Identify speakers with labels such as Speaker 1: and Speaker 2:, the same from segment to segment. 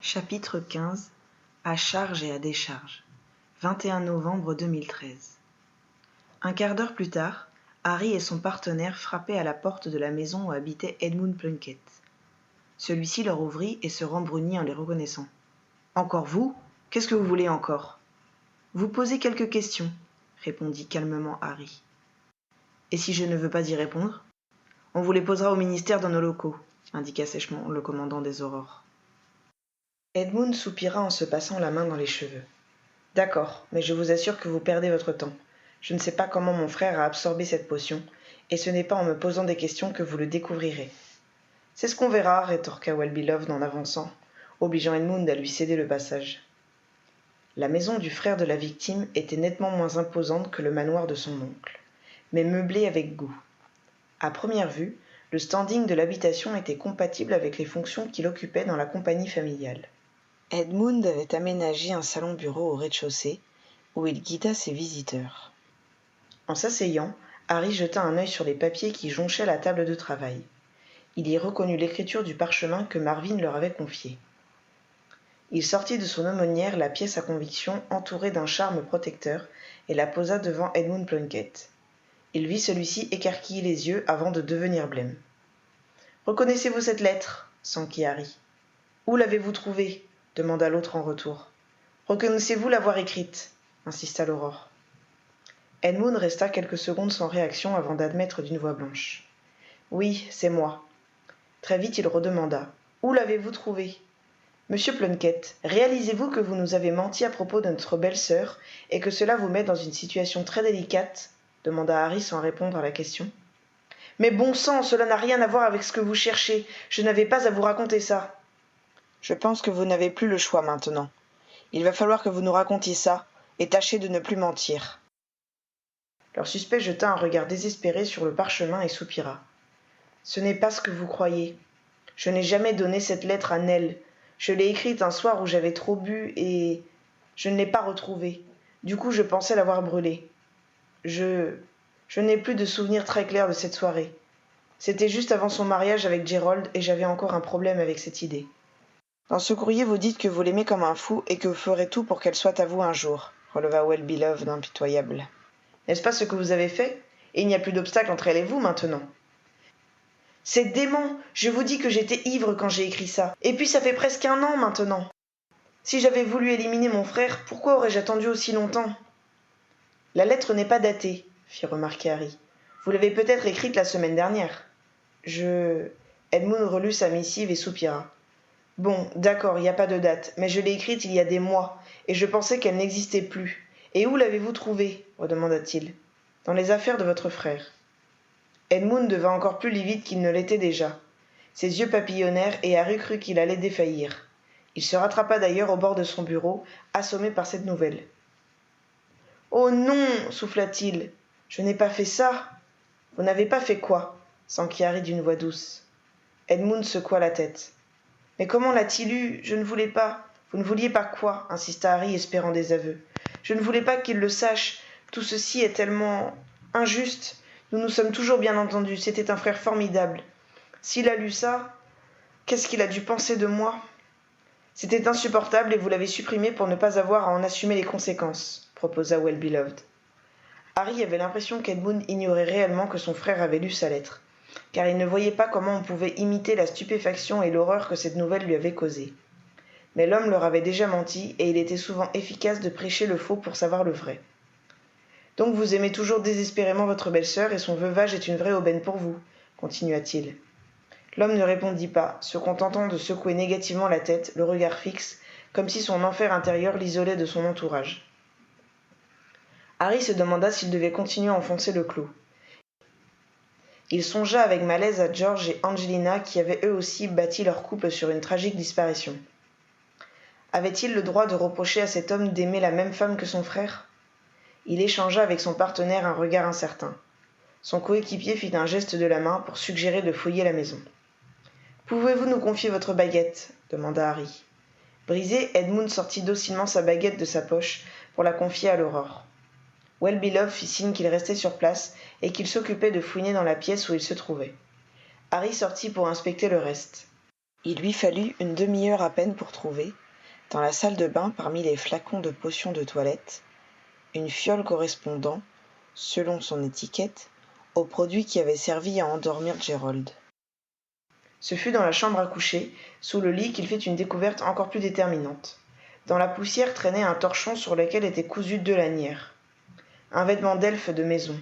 Speaker 1: Chapitre 15 À charge et à décharge 21 novembre 2013 Un quart d'heure plus tard, Harry et son partenaire frappaient à la porte de la maison où habitait Edmund Plunkett. Celui-ci leur ouvrit et se rembrunit en les reconnaissant. « Encore vous ? Qu'est-ce que vous voulez encore ?»« Vous posez quelques questions, » répondit calmement Harry. « Et si je ne veux pas y répondre ? On vous les posera au ministère dans nos locaux, » indiqua sèchement le commandant des Aurores. Edmund soupira en se passant la main dans les cheveux. « D'accord, mais je vous assure que vous perdez votre temps. Je ne sais pas comment mon frère a absorbé cette potion, et ce n'est pas en me posant des questions que vous le découvrirez. »« C'est ce qu'on verra, » rétorqua Well-Beloved en avançant, obligeant Edmund à lui céder le passage. La maison du frère de la victime était nettement moins imposante que le manoir de son oncle, mais meublée avec goût. À première vue, le standing de l'habitation était compatible avec les fonctions qu'il occupait dans la compagnie familiale. Edmund avait aménagé un salon-bureau au rez-de-chaussée, où il guida ses visiteurs. En s'asseyant, Harry jeta un œil sur les papiers qui jonchaient la table de travail. Il y reconnut l'écriture du parchemin que Marvin leur avait confié. Il sortit de son aumônière la pièce à conviction entourée d'un charme protecteur et la posa devant Edmund Plunkett. Il vit celui-ci écarquiller les yeux avant de devenir blême. « Reconnaissez-vous cette lettre ?» s'enquit Harry. « Où l'avez-vous trouvée ?» demanda l'autre en retour. « Reconnaissez-vous l'avoir écrite ?» insista l'Aurore. Edmund resta quelques secondes sans réaction avant d'admettre d'une voix blanche. « Oui, c'est moi. » Très vite il redemanda. « Où l'avez-vous trouvée ?»« Monsieur Plunkett, réalisez-vous que vous nous avez menti à propos de notre belle-sœur et que cela vous met dans une situation très délicate ?» demanda Harry sans répondre à la question. « Mais bon sang, cela n'a rien à voir avec ce que vous cherchez. Je n'avais pas à vous raconter ça. » « Je pense que vous n'avez plus le choix maintenant. Il va falloir que vous nous racontiez ça, et tâchez de ne plus mentir. » Leur suspect jeta un regard désespéré sur le parchemin et soupira. « Ce n'est pas ce que vous croyez. Je n'ai jamais donné cette lettre à Nell. Je l'ai écrite un soir où j'avais trop bu et je ne l'ai pas retrouvée. Du coup, je pensais l'avoir brûlée. Je n'ai plus de souvenir très clair de cette soirée. C'était juste avant son mariage avec Gerald et j'avais encore un problème avec cette idée. Dans ce courrier, vous dites que vous l'aimez comme un fou et que vous ferez tout pour qu'elle soit à vous un jour, releva Well-Beloved impitoyable. N'est-ce pas ce que vous avez fait ? Et il n'y a plus d'obstacle entre elle et vous maintenant. C'est dément ! Je vous dis que j'étais ivre quand j'ai écrit ça. Et puis ça fait presque 1 an maintenant. Si j'avais voulu éliminer mon frère, pourquoi aurais-je attendu aussi longtemps ? La lettre n'est pas datée, fit remarquer Harry. Vous l'avez peut-être écrite la semaine dernière. Edmund relut sa missive et soupira. Bon, d'accord, il n'y a pas de date, mais je l'ai écrite il y a des mois, et je pensais qu'elle n'existait plus. Et où l'avez-vous trouvée ? Redemanda-t-il. Dans les affaires de votre frère. Edmund devint encore plus livide qu'il ne l'était déjà. Ses yeux papillonnèrent et Harry crut qu'il allait défaillir. Il se rattrapa d'ailleurs au bord de son bureau, assommé par cette nouvelle. « Oh non !» souffla-t-il. « Je n'ai pas fait ça !»« Vous n'avez pas fait quoi ?» s'enquit Harry d'une voix douce. Edmund secoua la tête. « Mais comment l'a-t-il eu ? Je ne voulais pas. »« Vous ne vouliez pas quoi ?» insista Harry, espérant des aveux. « Je ne voulais pas qu'il le sache. Tout ceci est tellement injuste. Nous nous sommes toujours bien entendus. C'était un frère formidable. S'il a lu ça, qu'est-ce qu'il a dû penser de moi ? C'était insupportable et vous l'avez supprimé pour ne pas avoir à en assumer les conséquences, proposa Well-Beloved. Harry avait l'impression qu'Edmund ignorait réellement que son frère avait lu sa lettre, car il ne voyait pas comment on pouvait imiter la stupéfaction et l'horreur que cette nouvelle lui avait causée. Mais l'homme leur avait déjà menti et il était souvent efficace de prêcher le faux pour savoir le vrai. « Donc vous aimez toujours désespérément votre belle-sœur et son veuvage est une vraie aubaine pour vous, » continua-t-il. L'homme ne répondit pas, se contentant de secouer négativement la tête, le regard fixe, comme si son enfer intérieur l'isolait de son entourage. Harry se demanda s'il devait continuer à enfoncer le clou. Il songea avec malaise à George et Angelina qui avaient eux aussi bâti leur couple sur une tragique disparition. Avait-il le droit de reprocher à cet homme d'aimer la même femme que son frère ? Il échangea avec son partenaire un regard incertain. Son coéquipier fit un geste de la main pour suggérer de fouiller la maison. « Pouvez-vous nous confier votre baguette ?» demanda Harry. Brisé, Edmund sortit docilement sa baguette de sa poche pour la confier à l'Aurore. Well-Beloved fit signe qu'il restait sur place et qu'il s'occupait de fouiner dans la pièce où il se trouvait. Harry sortit pour inspecter le reste. Il lui fallut une demi-heure à peine pour trouver, dans la salle de bain parmi les flacons de potions de toilette, une fiole correspondant, selon son étiquette, au produit qui avait servi à endormir Gerald. Ce fut dans la chambre à coucher, sous le lit, qu'il fit une découverte encore plus déterminante. Dans la poussière traînait un torchon sur lequel étaient cousues 2 lanières. Un vêtement d'elfe de maison.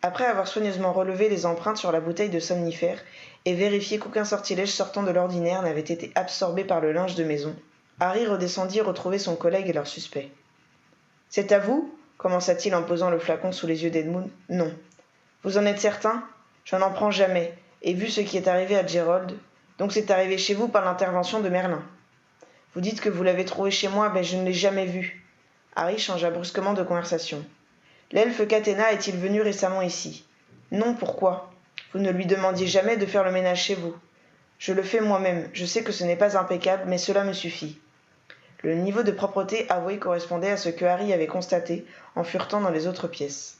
Speaker 1: Après avoir soigneusement relevé les empreintes sur la bouteille de somnifère et vérifié qu'aucun sortilège sortant de l'ordinaire n'avait été absorbé par le linge de maison, Harry redescendit retrouver son collègue et leur suspect. « C'est à vous » commença-t-il en posant le flacon sous les yeux d'Edmund. « Non. Vous en êtes certain ? Je n'en prends jamais, et vu ce qui est arrivé à Gerald, donc c'est arrivé chez vous par l'intervention de Merlin. Vous dites que vous l'avez trouvé chez moi, mais je ne l'ai jamais vu. » Harry changea brusquement de conversation. « L'elfe Catena est-il venu récemment ici ? Non, pourquoi ? Vous ne lui demandiez jamais de faire le ménage chez vous. Je le fais moi-même, je sais que ce n'est pas impeccable, mais cela me suffit. » Le niveau de propreté avoué correspondait à ce que Harry avait constaté en furetant dans les autres pièces.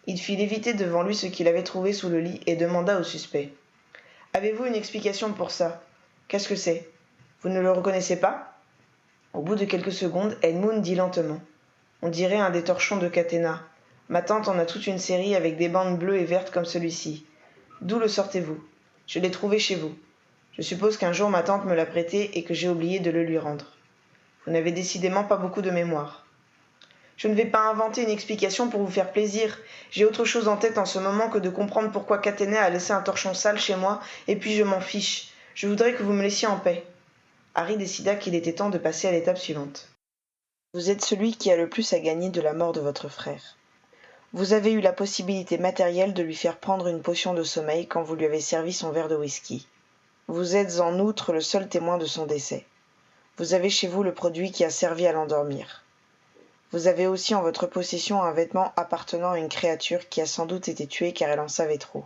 Speaker 1: Il fit léviter devant lui ce qu'il avait trouvé sous le lit et demanda au suspect. « Avez-vous une explication pour ça ? Qu'est-ce que c'est ? Vous ne le reconnaissez pas ?» Au bout de quelques secondes, Edmund dit lentement. « On dirait un des torchons de Catena. Ma tante en a toute une série avec des bandes bleues et vertes comme celui-ci. D'où le sortez-vous ? Je l'ai trouvé chez vous. Je suppose qu'un jour ma tante me l'a prêté et que j'ai oublié de le lui rendre. Vous n'avez décidément pas beaucoup de mémoire. Je ne vais pas inventer une explication pour vous faire plaisir. J'ai autre chose en tête en ce moment que de comprendre pourquoi Catena a laissé un torchon sale chez moi, et puis je m'en fiche. Je voudrais que vous me laissiez en paix. » Harry décida qu'il était temps de passer à l'étape suivante. « Vous êtes celui qui a le plus à gagner de la mort de votre frère. Vous avez eu la possibilité matérielle de lui faire prendre une potion de sommeil quand vous lui avez servi son verre de whisky. Vous êtes en outre le seul témoin de son décès. Vous avez chez vous le produit qui a servi à l'endormir. Vous avez aussi en votre possession un vêtement appartenant à une créature qui a sans doute été tuée car elle en savait trop.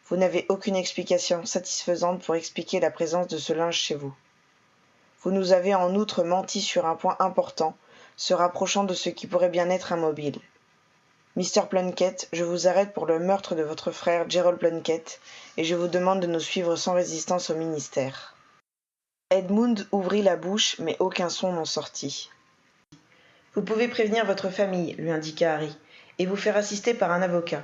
Speaker 1: Vous n'avez aucune explication satisfaisante pour expliquer la présence de ce linge chez vous. Vous nous avez en outre menti sur un point important, se rapprochant de ce qui pourrait bien être un mobile. Mr. Plunkett, je vous arrête pour le meurtre de votre frère Gerald Plunkett, et je vous demande de nous suivre sans résistance au ministère. » Edmund ouvrit la bouche, mais aucun son n'en sortit. « Vous pouvez prévenir votre famille, » lui indiqua Harry, « et vous faire assister par un avocat. »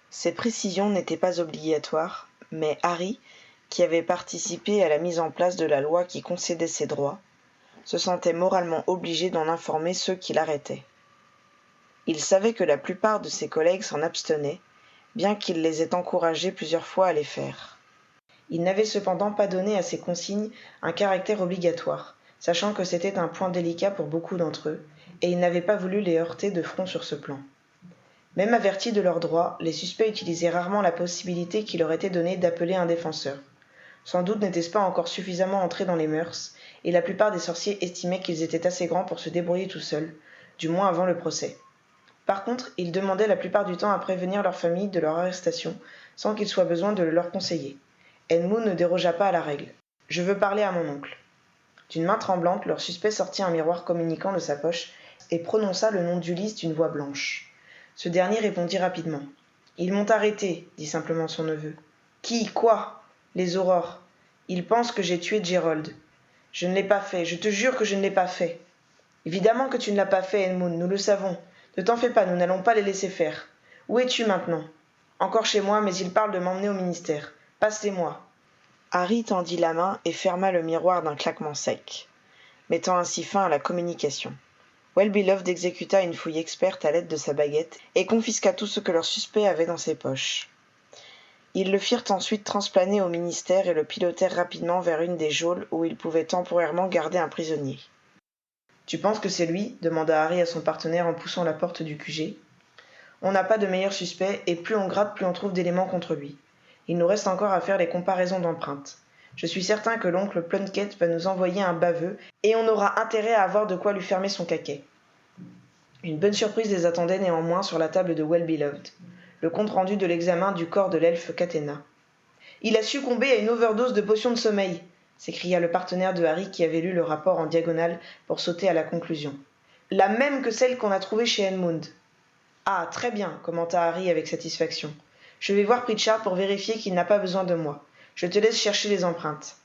Speaker 1: Ces précisions n'étaient pas obligatoires, mais Harry, qui avait participé à la mise en place de la loi qui concédait ses droits, se sentait moralement obligé d'en informer ceux qui l'arrêtaient. Il savait que la plupart de ses collègues s'en abstenaient, bien qu'il les ait encouragés plusieurs fois à les faire. Il n'avait cependant pas donné à ces consignes un caractère obligatoire, sachant que c'était un point délicat pour beaucoup d'entre eux, et il n'avait pas voulu les heurter de front sur ce plan. Même avertis de leurs droits, les suspects utilisaient rarement la possibilité qui leur était donnée d'appeler un défenseur. Sans doute n'était-ce pas encore suffisamment entré dans les mœurs, et la plupart des sorciers estimaient qu'ils étaient assez grands pour se débrouiller tout seuls, du moins avant le procès. Par contre, ils demandaient la plupart du temps à prévenir leur famille de leur arrestation, sans qu'il soit besoin de le leur conseiller. Edmund ne dérogea pas à la règle. « Je veux parler à mon oncle. » D'une main tremblante, leur suspect sortit un miroir communicant de sa poche et prononça le nom d'Ulysse d'une voix blanche. Ce dernier répondit rapidement. « Ils m'ont arrêté, » dit simplement son neveu. « Qui ? Quoi ? Les aurores. Ils pensent que j'ai tué Gerald. Je ne l'ai pas fait, je te jure que je ne l'ai pas fait. » « Évidemment que tu ne l'as pas fait, Edmund, nous le savons. Ne t'en fais pas, nous n'allons pas les laisser faire. Où es-tu maintenant ? Encore chez moi, mais ils parlent de m'emmener au ministère. Passe-les-moi. » Harry tendit la main et ferma le miroir d'un claquement sec, mettant ainsi fin à la communication. Well-Beloved exécuta une fouille experte à l'aide de sa baguette et confisqua tout ce que leur suspect avait dans ses poches. Ils le firent ensuite transplaner au ministère et le pilotèrent rapidement vers une des geôles où ils pouvaient temporairement garder un prisonnier. « Tu penses que c'est lui ?» demanda Harry à son partenaire en poussant la porte du QG. « On n'a pas de meilleur suspect, et plus on gratte, plus on trouve d'éléments contre lui. Il nous reste encore à faire les comparaisons d'empreintes. Je suis certain que l'oncle Plunkett va nous envoyer un baveux, et on aura intérêt à avoir de quoi lui fermer son caquet. » Une bonne surprise les attendait néanmoins sur la table de Well-Beloved, le compte-rendu de l'examen du corps de l'elfe Catena. « Il a succombé à une overdose de potions de sommeil !» s'écria le partenaire de Harry qui avait lu le rapport en diagonale pour sauter à la conclusion. « La même que celle qu'on a trouvée chez Edmund. »« Ah, très bien, commenta Harry avec satisfaction. Je vais voir Pritchard pour vérifier qu'il n'a pas besoin de moi. Je te laisse chercher les empreintes. »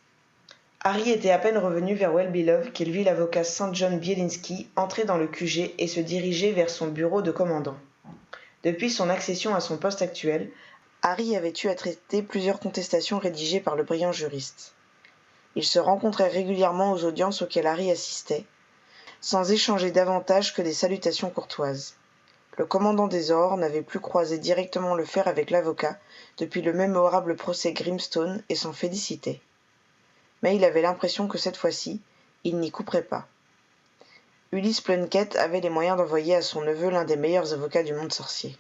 Speaker 1: Harry était à peine revenu vers Well-Beloved qu'il vit l'avocat St. John Bielinski entrer dans le QG et se diriger vers son bureau de commandant. Depuis son accession à son poste actuel, Harry avait eu à traiter plusieurs contestations rédigées par le brillant juriste. Ils se rencontraient régulièrement aux audiences auxquelles Harry assistait, sans échanger davantage que des salutations courtoises. Le commandant des Aurores n'avait plus croisé directement le fer avec l'avocat depuis le mémorable procès Grimstone et s'en félicitait. Mais il avait l'impression que cette fois-ci, il n'y couperait pas. Ulysse Plunkett avait les moyens d'envoyer à son neveu l'un des meilleurs avocats du monde sorcier.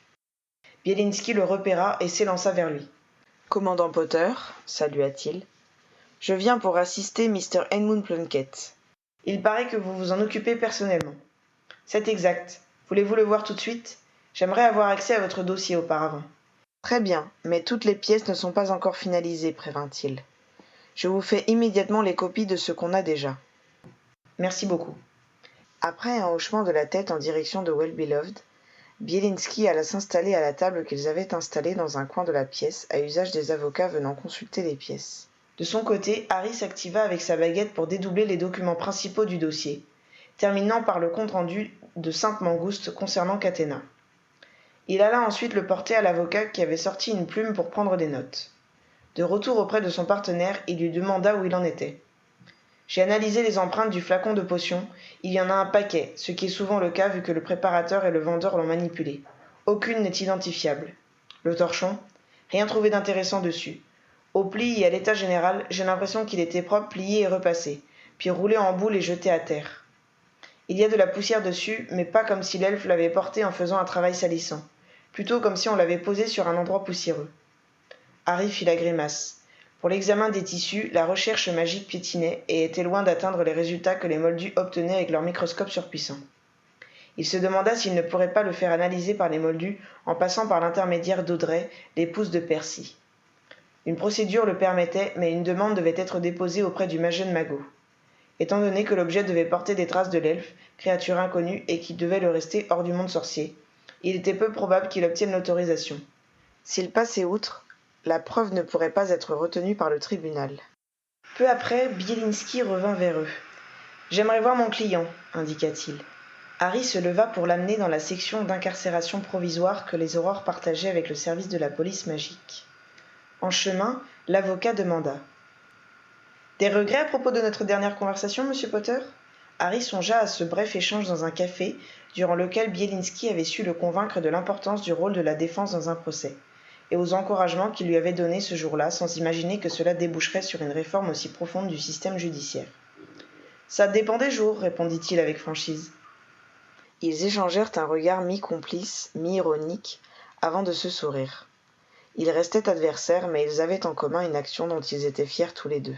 Speaker 1: Bielinski le repéra et s'élança vers lui. « Commandant Potter, salua-t-il, je viens pour assister Mr. Edmund Plunkett. Il paraît que vous vous en occupez personnellement. »« C'est exact. Voulez-vous le voir tout de suite ? J'aimerais avoir accès à votre dossier auparavant. »« Très bien, mais toutes les pièces ne sont pas encore finalisées, prévint-il. Je vous fais immédiatement les copies de ce qu'on a déjà. »« Merci beaucoup. » Après un hochement de la tête en direction de Well-Beloved, Bielinski alla s'installer à la table qu'ils avaient installée dans un coin de la pièce à usage des avocats venant consulter les pièces. De son côté, Harry s'activa avec sa baguette pour dédoubler les documents principaux du dossier, terminant par le compte-rendu de Sainte-Mangouste concernant Catena. Il alla ensuite le porter à l'avocat qui avait sorti une plume pour prendre des notes. De retour auprès de son partenaire, il lui demanda où il en était. « J'ai analysé les empreintes du flacon de potion. Il y en a un paquet, ce qui est souvent le cas vu que le préparateur et le vendeur l'ont manipulé. Aucune n'est identifiable. Le torchon ? Rien trouvé d'intéressant dessus. Au pli et à l'état général, j'ai l'impression qu'il était propre, plié et repassé, puis roulé en boule et jeté à terre. Il y a de la poussière dessus, mais pas comme si l'elfe l'avait porté en faisant un travail salissant, plutôt comme si on l'avait posé sur un endroit poussiéreux. » Harry fit la grimace. Pour l'examen des tissus, la recherche magique piétinait et était loin d'atteindre les résultats que les moldus obtenaient avec leur microscope surpuissant. Il se demanda s'il ne pourrait pas le faire analyser par les moldus en passant par l'intermédiaire d'Audrey, l'épouse de Percy. Une procédure le permettait, mais une demande devait être déposée auprès du jeune magot. Étant donné que l'objet devait porter des traces de l'elfe, créature inconnue et qui devait le rester hors du monde sorcier, il était peu probable qu'il obtienne l'autorisation. S'il passait outre, la preuve ne pourrait pas être retenue par le tribunal. Peu après, Bielinski revint vers eux. « J'aimerais voir mon client, indiqua-t-il. » Harry se leva pour l'amener dans la section d'incarcération provisoire que les Aurores partageaient avec le service de la police magique. En chemin, l'avocat demanda « Des regrets à propos de notre dernière conversation, monsieur Potter ?» Harry songea à ce bref échange dans un café, durant lequel Bielinski avait su le convaincre de l'importance du rôle de la défense dans un procès, et aux encouragements qu'il lui avait donnés ce jour-là sans imaginer que cela déboucherait sur une réforme aussi profonde du système judiciaire. « Ça dépend des jours, répondit-il avec franchise. Ils échangèrent un regard mi-complice, mi-ironique, avant de se sourire. Ils restaient adversaires, mais ils avaient en commun une action dont ils étaient fiers tous les deux.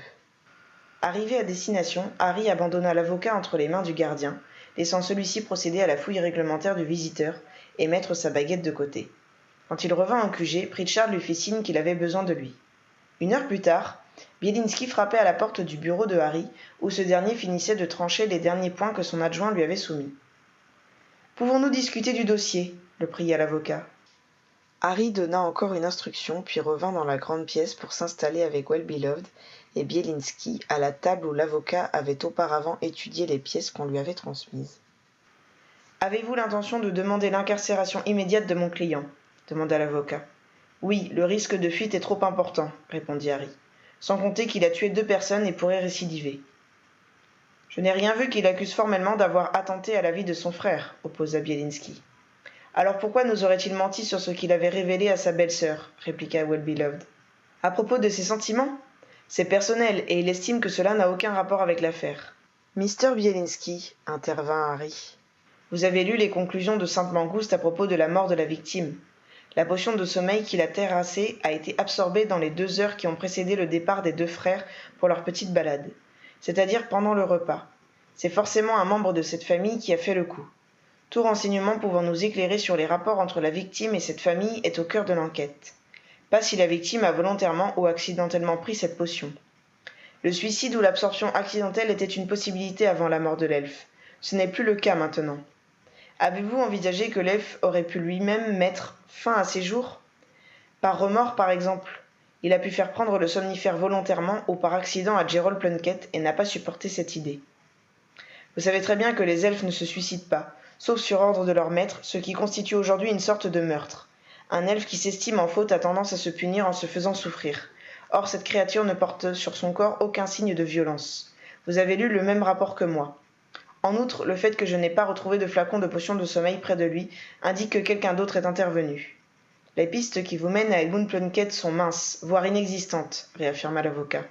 Speaker 1: Arrivé à destination, Harry abandonna l'avocat entre les mains du gardien, laissant celui-ci procéder à la fouille réglementaire du visiteur et mettre sa baguette de côté. Quand il revint en QG, Pritchard lui fit signe qu'il avait besoin de lui. 1 heure plus tard, Bielinski frappait à la porte du bureau de Harry, où ce dernier finissait de trancher les derniers points que son adjoint lui avait soumis. « Pouvons-nous discuter du dossier ?» le pria l'avocat. Harry donna encore une instruction, puis revint dans la grande pièce pour s'installer avec Well-Beloved et Bielinski à la table où l'avocat avait auparavant étudié les pièces qu'on lui avait transmises. « Avez-vous l'intention de demander l'incarcération immédiate de mon client ?» demanda l'avocat. « Oui, le risque de fuite est trop important, » répondit Harry, « sans compter qu'il a tué 2 personnes et pourrait récidiver. »« Je n'ai rien vu qu'il accuse formellement d'avoir attenté à la vie de son frère, » opposa Bielinski. « Alors pourquoi nous aurait-il menti sur ce qu'il avait révélé à sa belle-sœur » répliqua Well-Beloved. « À propos de ses sentiments ? C'est personnel et il estime que cela n'a aucun rapport avec l'affaire. »« Mr. Bielinski, » intervint Harry. « Vous avez lu les conclusions de Sainte-Mangouste à propos de la mort de la victime. La potion de sommeil qui l'a terrassée a été absorbée dans les 2 heures qui ont précédé le départ des 2 frères pour leur petite balade, c'est-à-dire pendant le repas. C'est forcément un membre de cette famille qui a fait le coup. Tout renseignement pouvant nous éclairer sur les rapports entre la victime et cette famille est au cœur de l'enquête. Pas si la victime a volontairement ou accidentellement pris cette potion. Le suicide ou l'absorption accidentelle était une possibilité avant la mort de l'elfe. Ce n'est plus le cas maintenant. Avez-vous envisagé que l'elfe aurait pu lui-même mettre fin à ses jours ? Par remords, par exemple. Il a pu faire prendre le somnifère volontairement ou par accident à Gerald Plunkett et n'a pas supporté cette idée. Vous savez très bien que les elfes ne se suicident pas, sauf sur ordre de leur maître, ce qui constitue aujourd'hui une sorte de meurtre. Un elfe qui s'estime en faute a tendance à se punir en se faisant souffrir. Or, cette créature ne porte sur son corps aucun signe de violence. Vous avez lu le même rapport que moi. En outre, le fait que je n'ai pas retrouvé de flacon de potion de sommeil près de lui indique que quelqu'un d'autre est intervenu. Les pistes qui vous mènent à Edmund Plunkett sont minces, voire inexistantes, réaffirma l'avocat.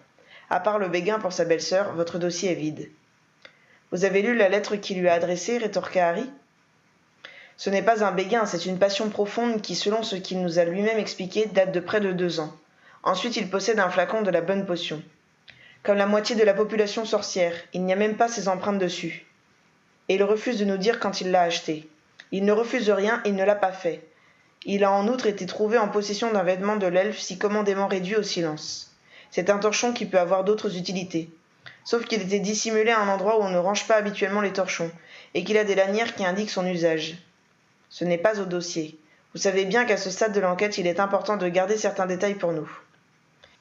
Speaker 1: À part le béguin pour sa belle-sœur, votre dossier est vide. Vous avez lu la lettre qu'il lui a adressée, rétorqua Harry. Ce n'est pas un béguin, c'est une passion profonde qui, selon ce qu'il nous a lui-même expliqué, date de près de 2 ans. Ensuite, il possède un flacon de la bonne potion. Comme la moitié de la population sorcière, il n'y a même pas ses empreintes dessus. Et il refuse de nous dire quand il l'a acheté. Il ne refuse rien, il ne l'a pas fait. Il a en outre été trouvé en possession d'un vêtement de l'elfe si commodément réduit au silence. C'est un torchon qui peut avoir d'autres utilités. Sauf qu'il était dissimulé à un endroit où on ne range pas habituellement les torchons, et qu'il a des lanières qui indiquent son usage. Ce n'est pas au dossier. Vous savez bien qu'à ce stade de l'enquête, il est important de garder certains détails pour nous.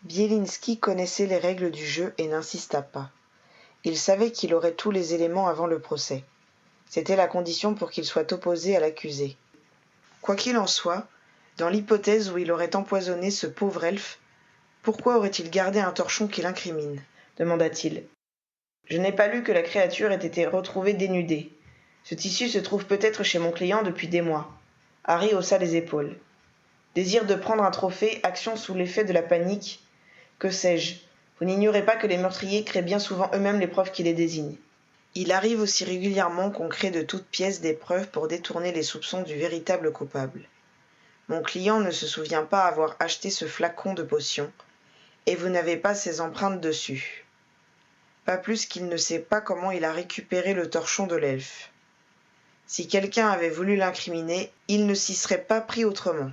Speaker 1: Bielinski connaissait les règles du jeu et n'insista pas. Il savait qu'il aurait tous les éléments avant le procès. C'était la condition pour qu'il soit opposé à l'accusé. Quoi qu'il en soit, dans l'hypothèse où il aurait empoisonné ce pauvre elfe, pourquoi aurait-il gardé un torchon qui l'incrimine ? Demanda-t-il. Je n'ai pas lu que la créature ait été retrouvée dénudée. Ce tissu se trouve peut-être chez mon client depuis des mois. Harry haussa les épaules. Désir de prendre un trophée, action sous l'effet de la panique. Que sais-je ? Vous n'ignorez pas que les meurtriers créent bien souvent eux-mêmes les preuves qui les désignent. Il arrive aussi régulièrement qu'on crée de toutes pièces des preuves pour détourner les soupçons du véritable coupable. Mon client ne se souvient pas avoir acheté ce flacon de potion, et vous n'avez pas ses empreintes dessus. Pas plus qu'il ne sait pas comment il a récupéré le torchon de l'elfe. Si quelqu'un avait voulu l'incriminer, il ne s'y serait pas pris autrement.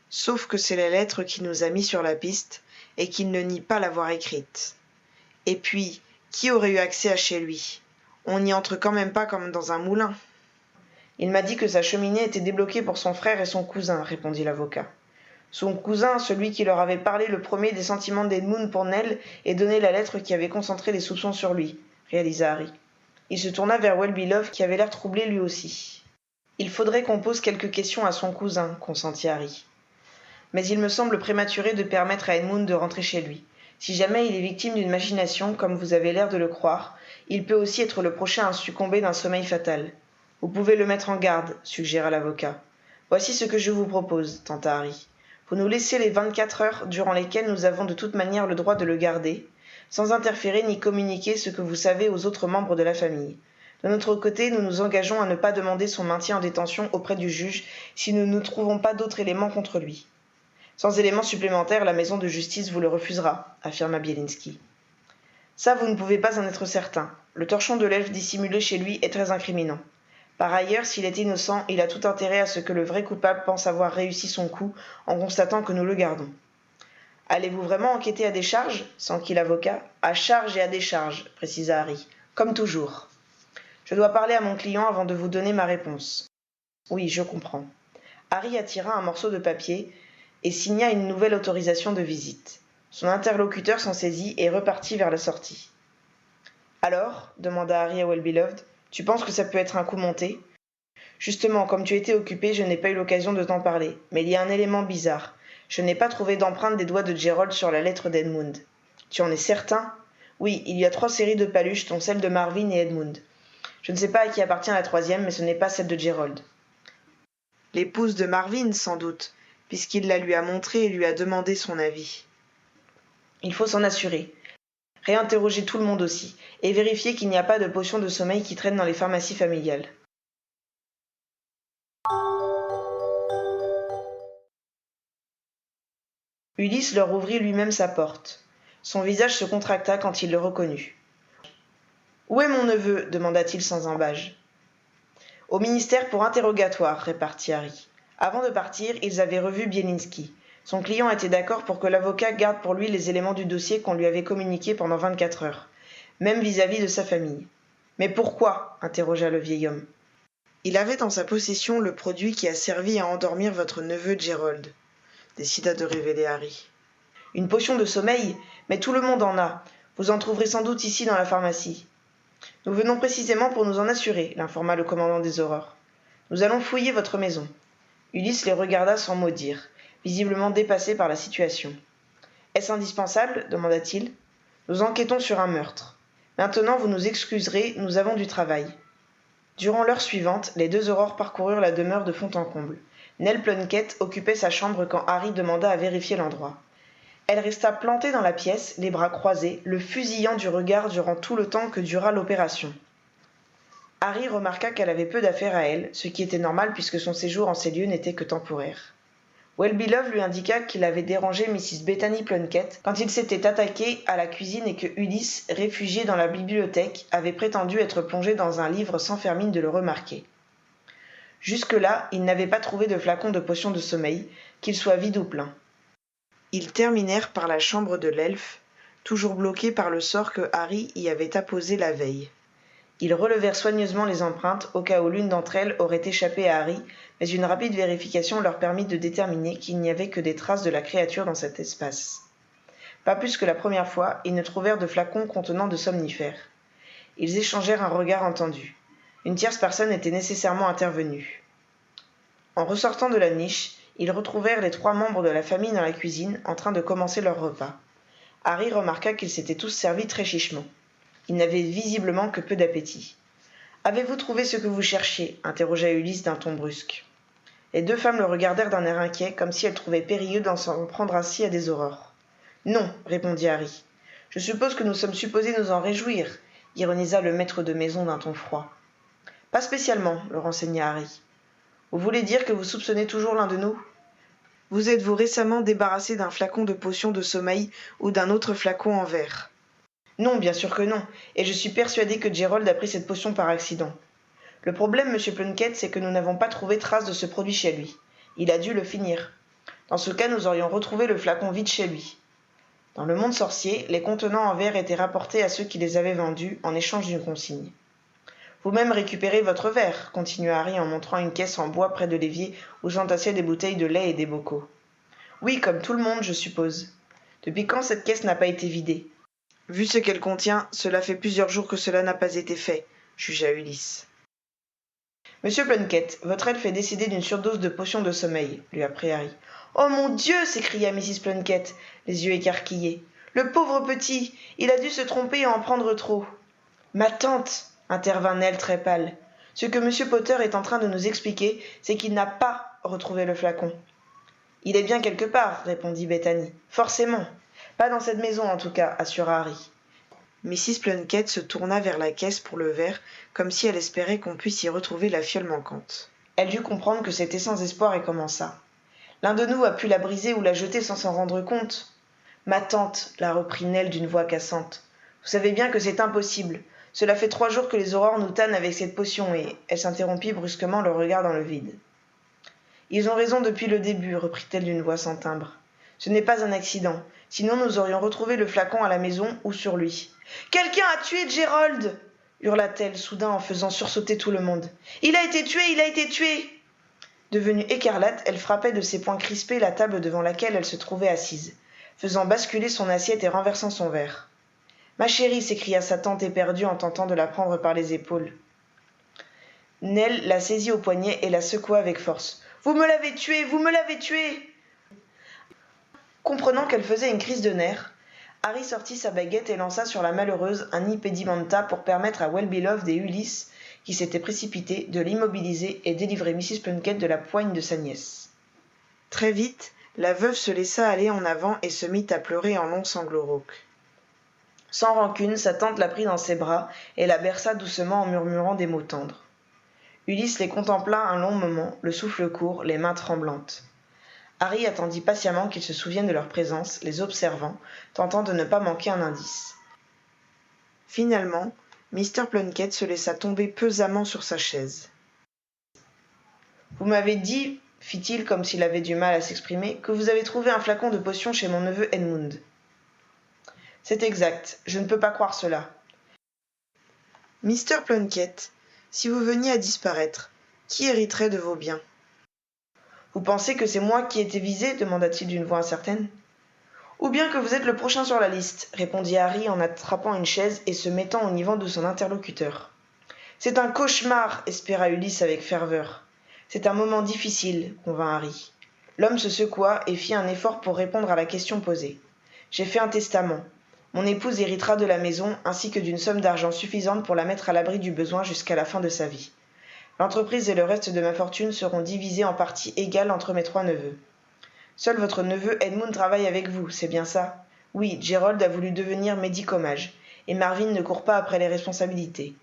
Speaker 1: Sauf que c'est la lettre qui nous a mis sur la piste, et qu'il ne nie pas l'avoir écrite. Et puis, qui aurait eu accès à chez lui ? On n'y entre quand même pas comme dans un moulin. Il m'a dit que sa cheminée était débloquée pour son frère et son cousin, répondit l'avocat. Son cousin, celui qui leur avait parlé le premier des sentiments d'Edmund pour Nell et donné la lettre qui avait concentré les soupçons sur lui, réalisa Harry. Il se tourna vers Welbeloved qui avait l'air troublé lui aussi. Il faudrait qu'on pose quelques questions à son cousin, consentit Harry. Mais il me semble prématuré de permettre à Edmund de rentrer chez lui. Si jamais il est victime d'une machination, comme vous avez l'air de le croire, il peut aussi être le prochain à succomber d'un sommeil fatal. Vous pouvez le mettre en garde, suggéra l'avocat. Voici ce que je vous propose, tenta Harry. Vous nous laissez les 24 heures durant lesquelles nous avons de toute manière le droit de le garder, sans interférer ni communiquer ce que vous savez aux autres membres de la famille. De notre côté, nous nous engageons à ne pas demander son maintien en détention auprès du juge si nous ne trouvons pas d'autres éléments contre lui. Sans éléments supplémentaires, la maison de justice vous le refusera, affirma Bielinski. Ça, vous ne pouvez pas en être certain. Le torchon de l'elfe dissimulé chez lui est très incriminant. Par ailleurs, s'il est innocent, il a tout intérêt à ce que le vrai coupable pense avoir réussi son coup en constatant que nous le gardons. Allez-vous vraiment enquêter à décharge ? S'enquit l'avocat. À charge et à décharge, précisa Harry. Comme toujours. Je dois parler à mon client avant de vous donner ma réponse. Oui, je comprends. Harry attira un morceau de papier et signa une nouvelle autorisation de visite. Son interlocuteur s'en saisit et repartit vers la sortie. « Alors, demanda Harry à Welbeloved, tu penses que ça peut être un coup monté ? Justement, comme tu étais occupé, je n'ai pas eu l'occasion de t'en parler, mais il y a un élément bizarre. Je n'ai pas trouvé d'empreinte des doigts de Gerald sur la lettre d'Edmund. Tu en es certain ? Oui, il y a 3 séries de paluches, dont celle de Marvin et Edmund. Je ne sais pas à qui appartient la 3e, mais ce n'est pas celle de Gerald. L'épouse de Marvin, sans doute, puisqu'il la lui a montrée et lui a demandé son avis. Il faut s'en assurer. Réinterroger tout le monde aussi, et vérifier qu'il n'y a pas de potion de sommeil qui traîne dans les pharmacies familiales. Ulysse leur ouvrit lui-même sa porte. Son visage se contracta quand il le reconnut. « Où est mon neveu » demanda-t-il sans embâge. « Au ministère pour interrogatoire » répartit Harry. Avant de partir, ils avaient revu Bielinski. Son client était d'accord pour que l'avocat garde pour lui les éléments du dossier qu'on lui avait communiqués pendant 24 heures, même vis-à-vis de sa famille. « Mais pourquoi » interrogea le vieil homme. « Il avait en sa possession le produit qui a servi à endormir votre neveu Gerald. décida de révéler Harry. Une potion de sommeil? Mais tout le monde en a. Vous en trouverez sans doute ici dans la pharmacie. Nous venons précisément pour nous en assurer, l'informa le commandant des Aurores. Nous allons fouiller votre maison. Ulysse les regarda sans mot dire, visiblement dépassé par la situation. Est-ce indispensable? Demanda-t-il. Nous enquêtons sur un meurtre. Maintenant, vous nous excuserez, nous avons du travail. Durant l'heure suivante, les deux Aurores parcoururent la demeure de fond en comble. Nell Plunkett occupait sa chambre quand Harry demanda à vérifier l'endroit. Elle resta plantée dans la pièce, les bras croisés, le fusillant du regard durant tout le temps que dura l'opération. Harry remarqua qu'elle avait peu d'affaires à elle, ce qui était normal puisque son séjour en ces lieux n'était que temporaire. Well-Beloved lui indiqua qu'il avait dérangé Mrs. Bethany Plunkett quand il s'était attaqué à la cuisine et que Ulysse, réfugié dans la bibliothèque, avait prétendu être plongé dans un livre sans faire mine de le remarquer. Jusque-là, il n'avait pas trouvé de flacon de potion de sommeil, qu'il soit vide ou plein. Ils terminèrent par la chambre de l'elfe, toujours bloquée par le sort que Harry y avait apposé la veille. Ils relevèrent soigneusement les empreintes au cas où l'une d'entre elles aurait échappé à Harry, mais une rapide vérification leur permit de déterminer qu'il n'y avait que des traces de la créature dans cet espace. Pas plus que la première fois, ils ne trouvèrent de flacon contenant de somnifères. Ils échangèrent un regard entendu. Une tierce personne était nécessairement intervenue. En ressortant de la niche, ils retrouvèrent les 3 membres de la famille dans la cuisine, en train de commencer leur repas. Harry remarqua qu'ils s'étaient tous servis très chichement. Ils n'avaient visiblement que peu d'appétit. « Avez-vous trouvé ce que vous cherchiez » interrogea Ulysse d'un ton brusque. Les 2 femmes le regardèrent d'un air inquiet, comme si elles trouvaient périlleux d'en s'en prendre ainsi à des Aurores. « Non, répondit Harry. « Je suppose que nous sommes supposés nous en réjouir, ironisa le maître de maison d'un ton froid. « Pas spécialement, le renseigna Harry. Vous voulez dire que vous soupçonnez toujours l'un de nous ? Vous êtes-vous récemment débarrassé d'un flacon de potion de sommeil ou d'un autre flacon en verre ? Non, bien sûr que non, et je suis persuadé que Gerald a pris cette potion par accident. Le problème, monsieur Plunkett, c'est que nous n'avons pas trouvé trace de ce produit chez lui. Il a dû le finir. Dans ce cas, nous aurions retrouvé le flacon vide chez lui. Dans le monde sorcier, les contenants en verre étaient rapportés à ceux qui les avaient vendus en échange d'une consigne. Vous-même récupérez votre verre, continua Harry en montrant une caisse en bois près de l'évier où s'entassaient des bouteilles de lait et des bocaux. Oui, comme tout le monde, je suppose. Depuis quand cette caisse n'a pas été vidée ? Vu ce qu'elle contient, cela fait plusieurs jours que cela n'a pas été fait, jugea Ulysse. Monsieur Plunkett, votre elfe est décédé d'une surdose de potions de sommeil, lui apprit Harry. Oh mon Dieu s'écria Mrs. Plunkett, les yeux écarquillés. Le pauvre petit, il a dû se tromper et en prendre trop. Ma tante, intervint Nell très pâle. Ce que monsieur Potter est en train de nous expliquer, c'est qu'il n'a pas retrouvé le flacon. Il est bien quelque part, répondit Bethany. Forcément. Pas dans cette maison, en tout cas, assura Harry. Mrs. Plunkett se tourna vers la caisse pour le verre, comme si elle espérait qu'on puisse y retrouver la fiole manquante. Elle dut comprendre que c'était sans espoir et commença. L'un de nous a pu la briser ou la jeter sans s'en rendre compte. Ma tante, la reprit Nell d'une voix cassante. Vous savez bien que c'est impossible. Cela fait 3 jours que les Aurores nous tannent avec cette potion et... Elle s'interrompit brusquement, le regard dans le vide. Ils ont raison depuis le début, reprit-elle d'une voix sans timbre. Ce n'est pas un accident. Sinon nous aurions retrouvé le flacon à la maison ou sur lui. « Quelqu'un a tué Gerald !» hurla-t-elle soudain en faisant sursauter tout le monde. « Il a été tué, il a été tué !» Devenue écarlate, elle frappait de ses poings crispés la table devant laquelle elle se trouvait assise, faisant basculer son assiette et renversant son verre. « Ma chérie !» s'écria sa tante éperdue en tentant de la prendre par les épaules. Nell la saisit au poignet et la secoua avec force. « Vous me l'avez tué, vous me l'avez tué !» Comprenant qu'elle faisait une crise de nerfs, Harry sortit sa baguette et lança sur la malheureuse un impedimenta pour permettre à Well-Beloved et Ulysse, qui s'étaient précipités, de l'immobiliser et délivrer Mrs. Plunkett de la poigne de sa nièce. Très vite, la veuve se laissa aller en avant et se mit à pleurer en longs sanglots rauques. Sans rancune, sa tante la prit dans ses bras et la berça doucement en murmurant des mots tendres. Ulysse les contempla un long moment, le souffle court, les mains tremblantes. Harry attendit patiemment qu'ils se souviennent de leur présence, les observant, tentant de ne pas manquer un indice. Finalement, Mr. Plunkett se laissa tomber pesamment sur sa chaise. « Vous m'avez dit, fit-il comme s'il avait du mal à s'exprimer, que vous avez trouvé un flacon de potion chez mon neveu Edmund. »« C'est exact, je ne peux pas croire cela. »« Mr. Plunkett, si vous veniez à disparaître, qui hériterait de vos biens ? » Vous pensez que c'est moi qui ai été visé demanda-t-il d'une voix incertaine. Ou bien que vous êtes le prochain sur la liste, répondit Harry en attrapant une chaise et se mettant au niveau de son interlocuteur. C'est un cauchemar, espéra Ulysse avec ferveur. C'est un moment difficile, convint Harry. L'homme se secoua et fit un effort pour répondre à la question posée. J'ai fait un testament. Mon épouse héritera de la maison ainsi que d'une somme d'argent suffisante pour la mettre à l'abri du besoin jusqu'à la fin de sa vie. L'entreprise et le reste de ma fortune seront divisés en parties égales entre mes 3 neveux. Seul votre neveu Edmund travaille avec vous, c'est bien ça? Oui, Gerald a voulu devenir médicomage, et Marvin ne court pas après les responsabilités.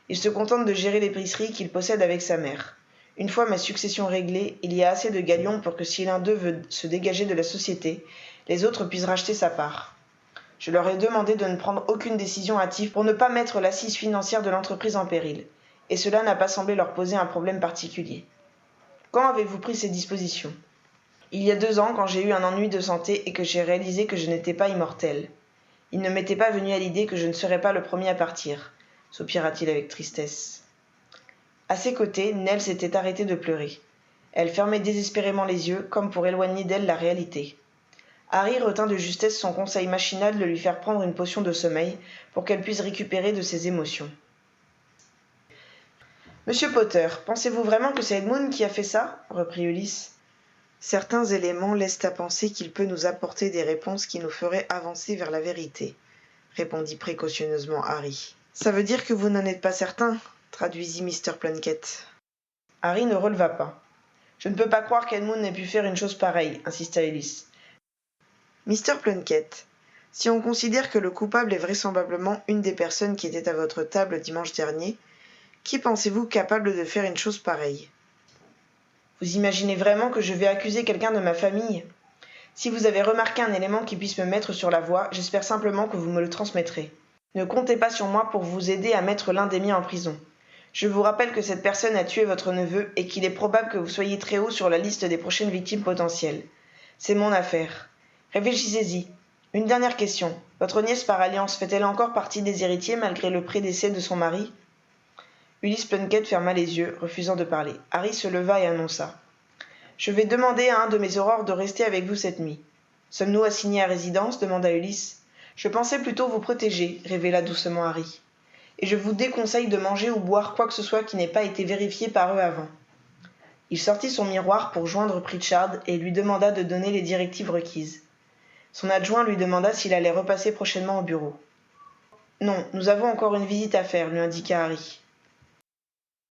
Speaker 1: Il se contente de gérer l'épicerie qu'il possède avec sa mère. Une fois ma succession réglée, il y a assez de galions pour que si l'un d'eux veut se dégager de la société, les autres puissent racheter sa part. Je leur ai demandé de ne prendre aucune décision hâtive pour ne pas mettre l'assise financière de l'entreprise en péril, et cela n'a pas semblé leur poser un problème particulier. Quand avez-vous pris ces dispositions? Il y a 2 ans, quand j'ai eu un ennui de santé et que j'ai réalisé que je n'étais pas immortel. Il ne m'était pas venu à l'idée que je ne serais pas le premier à partir, soupira-t-il avec tristesse. À ses côtés, Nell s'était arrêtée de pleurer. Elle fermait désespérément les yeux, comme pour éloigner d'elle la réalité. Harry retint de justesse son conseil machinal de lui faire prendre une potion de sommeil pour qu'elle puisse récupérer de ses émotions. « Monsieur Potter, pensez-vous vraiment que c'est Edmund qui a fait ça ?» reprit Ulysse. « Certains éléments laissent à penser qu'il peut nous apporter des réponses qui nous feraient avancer vers la vérité, » répondit précautionneusement Harry. « Ça veut dire que vous n'en êtes pas certain ?» traduisit Mr. Plunkett. Harry ne releva pas. « Je ne peux pas croire qu'Edmund ait pu faire une chose pareille, » insista Ulysse. Mr. Plunkett, si on considère que le coupable est vraisemblablement une des personnes qui étaient à votre table dimanche dernier, qui pensez-vous capable de faire une chose pareille? Vous imaginez vraiment que je vais accuser quelqu'un de ma famille? Si vous avez remarqué un élément qui puisse me mettre sur la voie, j'espère simplement que vous me le transmettrez. Ne comptez pas sur moi pour vous aider à mettre l'un des miens en prison. Je vous rappelle que cette personne a tué votre neveu et qu'il est probable que vous soyez très haut sur la liste des prochaines victimes potentielles. C'est mon affaire. Réfléchissez-y. Une dernière question. Votre nièce par alliance fait-elle encore partie des héritiers malgré le prédécès de son mari? Ulysse Plunkett ferma les yeux, refusant de parler. Harry se leva et annonça. « Je vais demander à un de mes aurores de rester avec vous cette nuit. »« Sommes-nous assignés à résidence » demanda Ulysse. « Je pensais plutôt vous protéger, » révéla doucement Harry. « Et je vous déconseille de manger ou boire quoi que ce soit qui n'ait pas été vérifié par eux avant. » Il sortit son miroir pour joindre Pritchard et lui demanda de donner les directives requises. Son adjoint lui demanda s'il allait repasser prochainement au bureau. « Non, nous avons encore une visite à faire, » lui indiqua Harry.